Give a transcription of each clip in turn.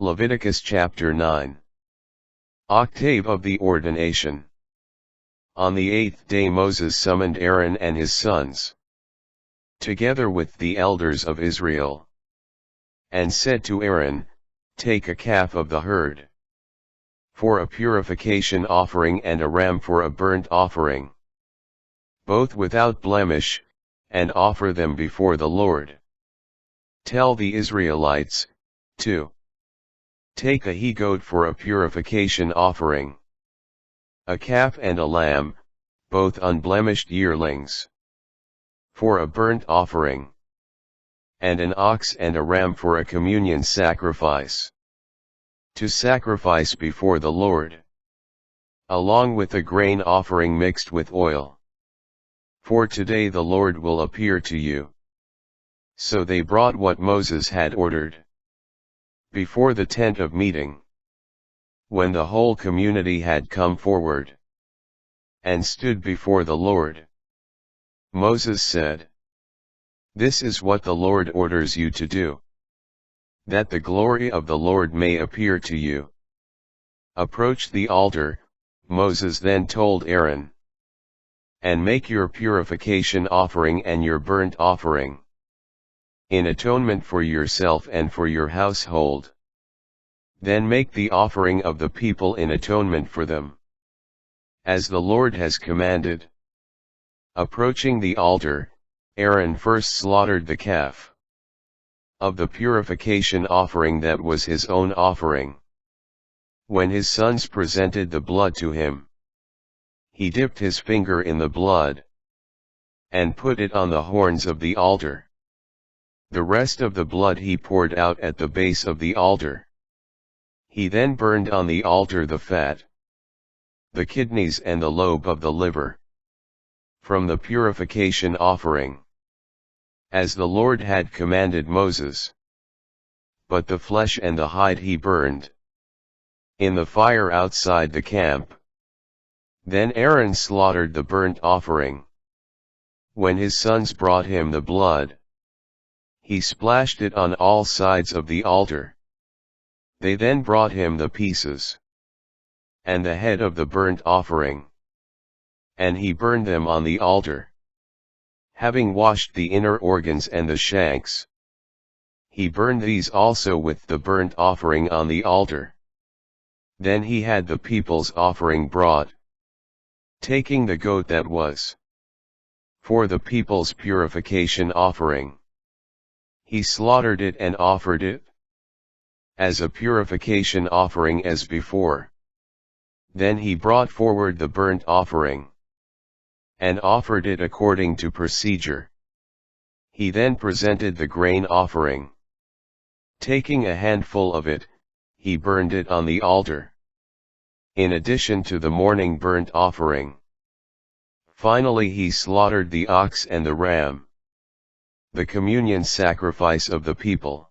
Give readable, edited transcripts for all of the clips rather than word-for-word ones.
Leviticus chapter 9. Octave of the ordination. On the 8th day Moses summoned Aaron and his sons, together with the elders of Israel, and said to Aaron, Take a calf of the herd, for a purification offering and a ram for a burnt offering, both without blemish, and offer them before the Lord. Tell the Israelites, to take a he-goat for a purification offering, a calf and a lamb, both unblemished yearlings, for a burnt offering, and an ox and a ram for a communion sacrifice, to sacrifice before the Lord, along with a grain offering mixed with oil. For today the Lord will appear to you. So they brought what Moses had ordered before the tent of meeting, when the whole community had come forward and stood before the Lord. Moses said, This is what the Lord orders you to do, that the glory of the Lord may appear to you. Approach the altar, Moses then told Aaron, and make your purification offering and your burnt offering, in atonement for yourself and for your household. Then make the offering of the people in atonement for them, as the Lord has commanded. Approaching the altar, Aaron first slaughtered the calf of the purification offering that was his own offering. When his sons presented the blood to him, he dipped his finger in the blood, and put it on the horns of the altar. The rest of the blood he poured out at the base of the altar. He then burned on the altar the fat, the kidneys and the lobe of the liver, from the purification offering, as the Lord had commanded Moses. But the flesh and the hide he burned in the fire outside the camp. Then Aaron slaughtered the burnt offering. When his sons brought him the blood, he splashed it on all sides of the altar. They then brought him the pieces and the head of the burnt offering, and he burned them on the altar. Having washed the inner organs and the shanks, he burned these also with the burnt offering on the altar. Then he had the people's offering brought, taking the goat that was for the people's purification offering. He slaughtered it and offered it as a purification offering as before. Then he brought forward the burnt offering, and offered it according to procedure. He then presented the grain offering. Taking a handful of it, he burned it on the altar, in addition to the morning burnt offering. Finally he slaughtered the ox and the ram, the communion sacrifice of the people.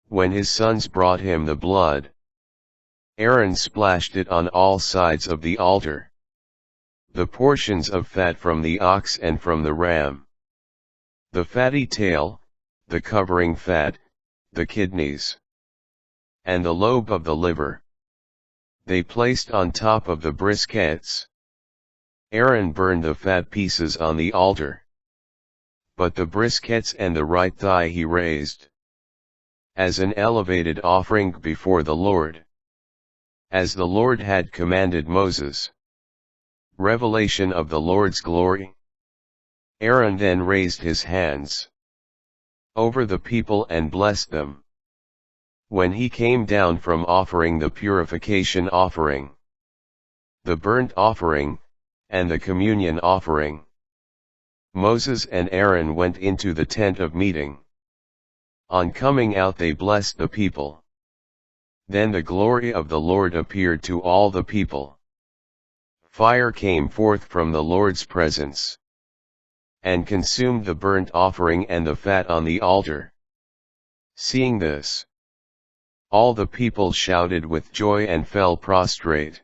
When his sons brought him the blood, Aaron splashed it on all sides of the altar, the portions of fat from the ox and from the ram, the fatty tail, the covering fat, the kidneys, and the lobe of the liver, they placed on top of the briskets. Aaron burned the fat pieces on the altar, but the briskets and the right thigh he raised as an elevated offering before the Lord, as the Lord had commanded Moses. Revelation of the Lord's glory. Aaron then raised his hands over the people and blessed them, when he came down from offering the purification offering, the burnt offering, and the communion offering. Moses and Aaron went into the tent of meeting. On coming out they blessed the people. Then the glory of the Lord appeared to all the people. Fire came forth from the Lord's presence, and consumed the burnt offering and the fat on the altar. Seeing this, all the people shouted with joy and fell prostrate.